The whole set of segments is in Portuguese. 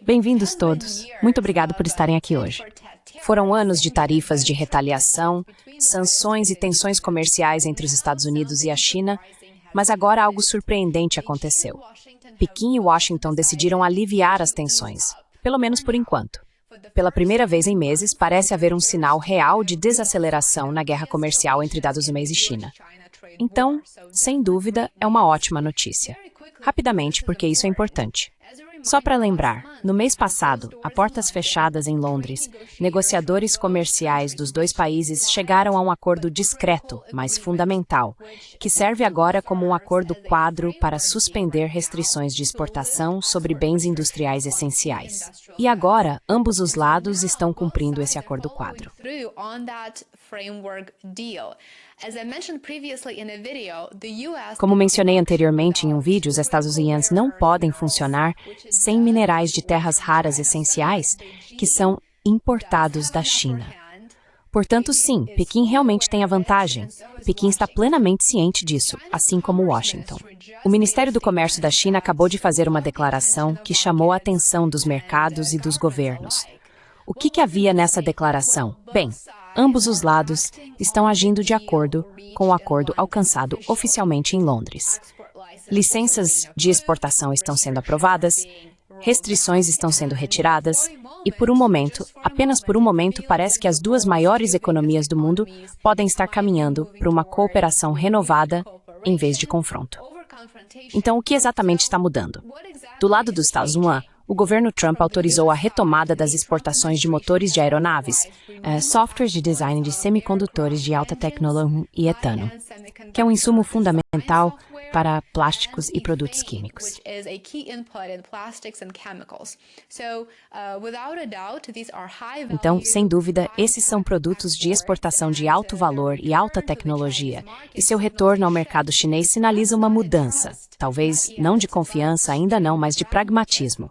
Bem-vindos todos. Muito obrigado por estarem aqui hoje. Foram anos de tarifas de retaliação, sanções e tensões comerciais entre os Estados Unidos e a China, mas agora algo surpreendente aconteceu. Pequim e Washington decidiram aliviar as tensões, pelo menos por enquanto. Pela primeira vez em meses, parece haver um sinal real de desaceleração na guerra comercial entre Estados Unidos e China. Então, sem dúvida, é uma ótima notícia. Rapidamente, porque isso é importante. Só para lembrar, no mês passado, a portas fechadas em Londres, negociadores comerciais dos dois países chegaram a um acordo discreto, mas fundamental, que serve agora como um acordo quadro para suspender restrições de exportação sobre bens industriais essenciais. E agora, ambos os lados estão cumprindo esse acordo quadro. Como mencionei anteriormente em um vídeo, os Estados Unidos não podem funcionar sem minerais de terras raras essenciais que são importados da China. Portanto, sim, Pequim realmente tem a vantagem. Pequim está plenamente ciente disso, assim como Washington. O Ministério do Comércio da China acabou de fazer uma declaração que chamou a atenção dos mercados e dos governos. O que havia nessa declaração? Bem, ambos os lados estão agindo de acordo com o acordo alcançado oficialmente em Londres. Licenças de exportação estão sendo aprovadas, restrições estão sendo retiradas e, por um momento, apenas por um momento, parece que as duas maiores economias do mundo podem estar caminhando para uma cooperação renovada em vez de confronto. Então, o que exatamente está mudando? Do lado dos Estados Unidos, o governo Trump autorizou a retomada das exportações de motores de aeronaves, softwares de design de semicondutores de alta tecnologia e etano, que é um insumo fundamental para plásticos e produtos químicos. Então, sem dúvida, esses são produtos de exportação de alto valor e alta tecnologia, e seu retorno ao mercado chinês sinaliza uma mudança, talvez não de confiança, ainda não, mas de pragmatismo.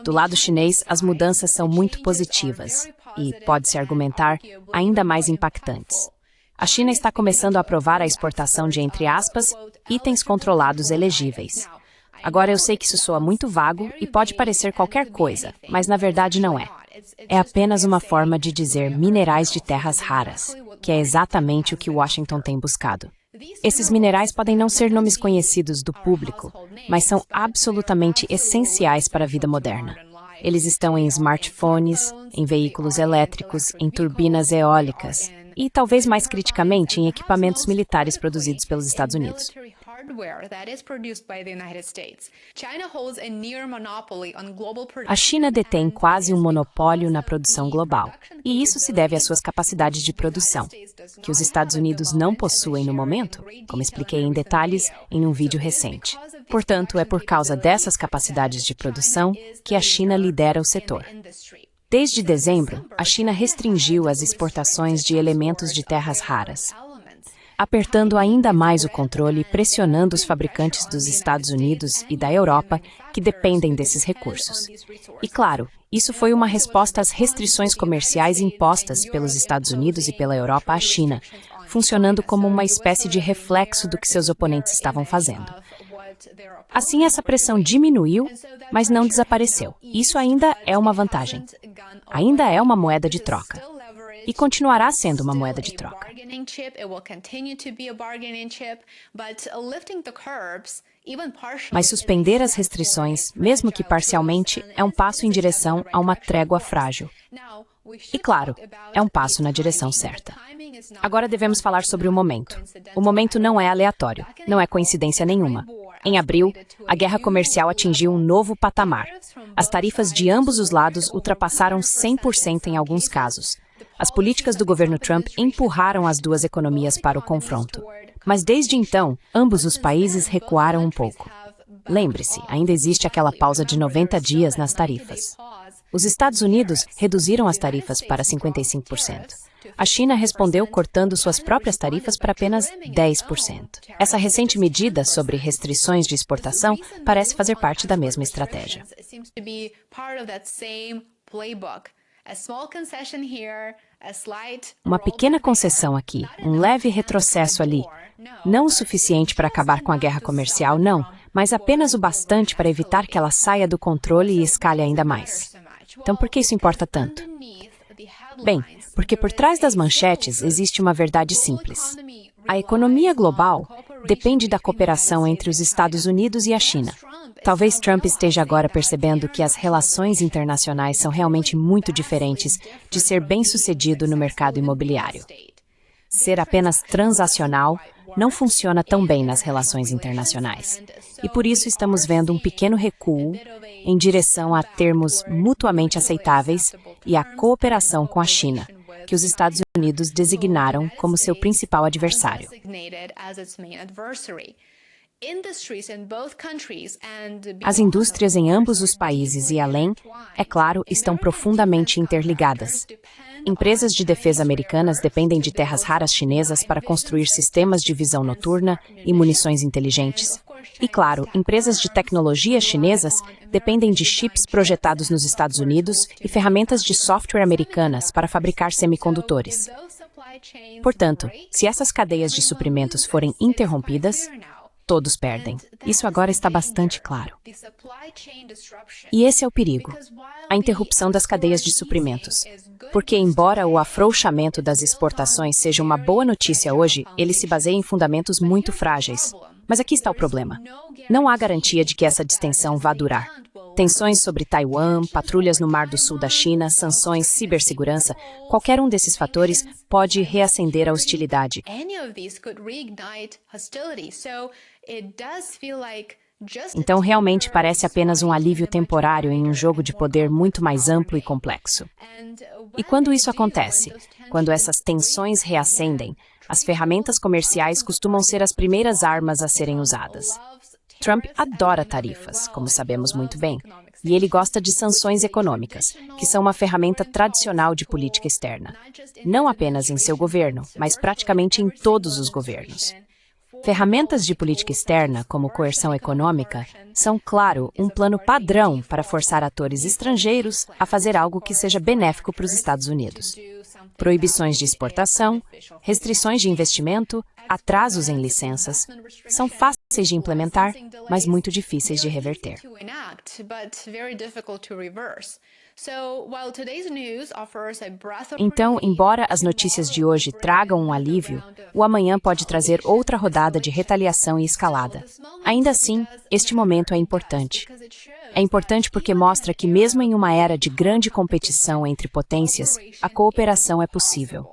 Do lado chinês, as mudanças são muito positivas e, pode-se argumentar, ainda mais impactantes. A China está começando a aprovar a exportação de, entre aspas, itens controlados elegíveis. Agora, eu sei que isso soa muito vago e pode parecer qualquer coisa, mas na verdade não é. É apenas uma forma de dizer minerais de terras raras, que é exatamente o que Washington tem buscado. Esses minerais podem não ser nomes conhecidos do público, mas são absolutamente essenciais para a vida moderna. Eles estão em smartphones, em veículos elétricos, em turbinas eólicas e, talvez mais criticamente, em equipamentos militares produzidos pelos Estados Unidos. A China detém quase um monopólio na produção global, e isso se deve às suas capacidades de produção, que os Estados Unidos não possuem no momento, como expliquei em detalhes em um vídeo recente. Portanto, é por causa dessas capacidades de produção que a China lidera o setor. Desde dezembro, a China restringiu as exportações de elementos de terras raras, apertando ainda mais o controle e pressionando os fabricantes dos Estados Unidos e da Europa que dependem desses recursos. E claro, isso foi uma resposta às restrições comerciais impostas pelos Estados Unidos e pela Europa à China, funcionando como uma espécie de reflexo do que seus oponentes estavam fazendo. Assim, essa pressão diminuiu, mas não desapareceu. Isso ainda é uma vantagem. Ainda é uma moeda de troca. E continuará sendo uma moeda de troca. Mas suspender as restrições, mesmo que parcialmente, é um passo em direção a uma trégua frágil. E claro, é um passo na direção certa. Agora devemos falar sobre o momento. O momento não é aleatório, não é coincidência nenhuma. Em abril, a guerra comercial atingiu um novo patamar. As tarifas de ambos os lados ultrapassaram 100% em alguns casos. As políticas do governo Trump empurraram as duas economias para o confronto. Mas desde então, ambos os países recuaram um pouco. Lembre-se, ainda existe aquela pausa de 90 dias nas tarifas. Os Estados Unidos reduziram as tarifas para 55%. A China respondeu cortando suas próprias tarifas para apenas 10%. Essa recente medida sobre restrições de exportação parece fazer parte da mesma estratégia. Uma pequena concessão aqui, um leve retrocesso ali. Não o suficiente para acabar com a guerra comercial, não, mas apenas o bastante para evitar que ela saia do controle e escale ainda mais. Então, por que isso importa tanto? Bem, porque por trás das manchetes existe uma verdade simples. A economia global depende da cooperação entre os Estados Unidos e a China. Talvez Trump esteja agora percebendo que as relações internacionais são realmente muito diferentes de ser bem-sucedido no mercado imobiliário. Ser apenas transacional não funciona tão bem nas relações internacionais. E por isso estamos vendo um pequeno recuo em direção a termos mutuamente aceitáveis e a cooperação com a China, que os Estados Unidos designaram como seu principal adversário. As indústrias em ambos os países e além, é claro, estão profundamente interligadas. Empresas de defesa americanas dependem de terras raras chinesas para construir sistemas de visão noturna e munições inteligentes. E, claro, empresas de tecnologia chinesas dependem de chips projetados nos Estados Unidos e ferramentas de software americanas para fabricar semicondutores. Portanto, se essas cadeias de suprimentos forem interrompidas, todos perdem. Isso agora está bastante claro. E esse é o perigo, a interrupção das cadeias de suprimentos. Porque, embora o afrouxamento das exportações seja uma boa notícia hoje, ele se baseia em fundamentos muito frágeis. Mas aqui está o problema. Não há garantia de que essa distensão vá durar. Tensões sobre Taiwan, patrulhas no Mar do Sul da China, sanções, cibersegurança, qualquer um desses fatores pode reacender a hostilidade. Então, realmente parece apenas um alívio temporário em um jogo de poder muito mais amplo e complexo. E quando isso acontece, quando essas tensões reacendem, as ferramentas comerciais costumam ser as primeiras armas a serem usadas. Trump adora tarifas, como sabemos muito bem, e ele gosta de sanções econômicas, que são uma ferramenta tradicional de política externa. Não apenas em seu governo, mas praticamente em todos os governos. Ferramentas de política externa, como coerção econômica, são, claro, um plano padrão para forçar atores estrangeiros a fazer algo que seja benéfico para os Estados Unidos. Proibições de exportação, restrições de investimento, atrasos em licenças, são fáceis de implementar, mas muito difíceis de reverter. Então, embora as notícias de hoje tragam um alívio, o amanhã pode trazer outra rodada de retaliação e escalada. Ainda assim, este momento é importante. É importante porque mostra que, mesmo em uma era de grande competição entre potências, a cooperação é possível.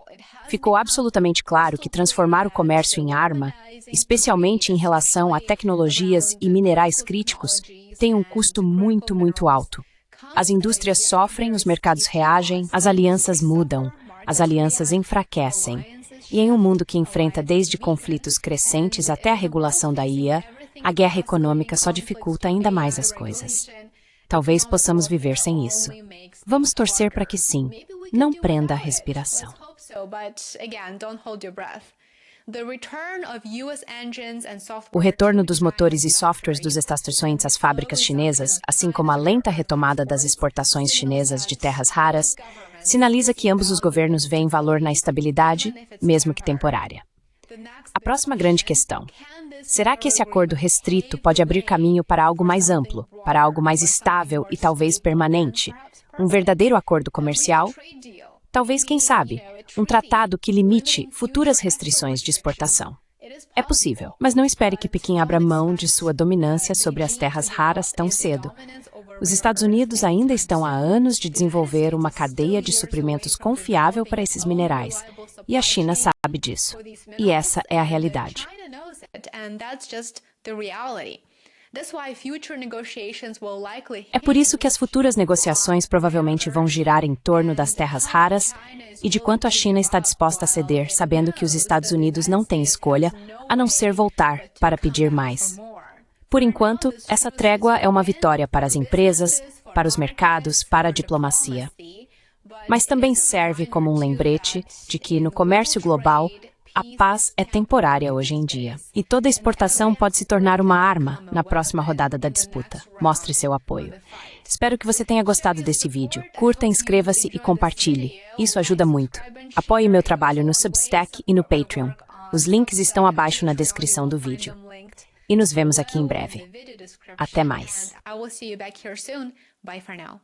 Ficou absolutamente claro que transformar o comércio em arma, especialmente em relação a tecnologias e minerais críticos, tem um custo muito, muito alto. As indústrias sofrem, os mercados reagem, as alianças mudam, as alianças enfraquecem. E em um mundo que enfrenta desde conflitos crescentes até a regulação da IA, a guerra econômica só dificulta ainda mais as coisas. Talvez possamos viver sem isso. Vamos torcer para que sim. Não prenda a respiração. O retorno dos motores e softwares dos estacionamentos às fábricas chinesas, assim como a lenta retomada das exportações chinesas de terras raras, sinaliza que ambos os governos veem valor na estabilidade, mesmo que temporária. A próxima grande questão: será que esse acordo restrito pode abrir caminho para algo mais amplo, para algo mais estável e talvez permanente? Um verdadeiro acordo comercial? Talvez, quem sabe, um tratado que limite futuras restrições de exportação. É possível, mas não espere que Pequim abra mão de sua dominância sobre as terras raras tão cedo. Os Estados Unidos ainda estão há anos de desenvolver uma cadeia de suprimentos confiável para esses minerais, e a China sabe disso. E essa é a realidade. É por isso que as futuras negociações provavelmente vão girar em torno das terras raras e de quanto a China está disposta a ceder, sabendo que os Estados Unidos não têm escolha a não ser voltar para pedir mais. Por enquanto, essa trégua é uma vitória para as empresas, para os mercados, para a diplomacia. Mas também serve como um lembrete de que, no comércio global, a paz é temporária hoje em dia. E toda exportação pode se tornar uma arma na próxima rodada da disputa. Mostre seu apoio. Espero que você tenha gostado desse vídeo. Curta, inscreva-se e compartilhe. Isso ajuda muito. Apoie meu trabalho no Substack e no Patreon. Os links estão abaixo na descrição do vídeo. e nos vemos aqui em breve. Até mais. I will see you back here soon. Bye for now.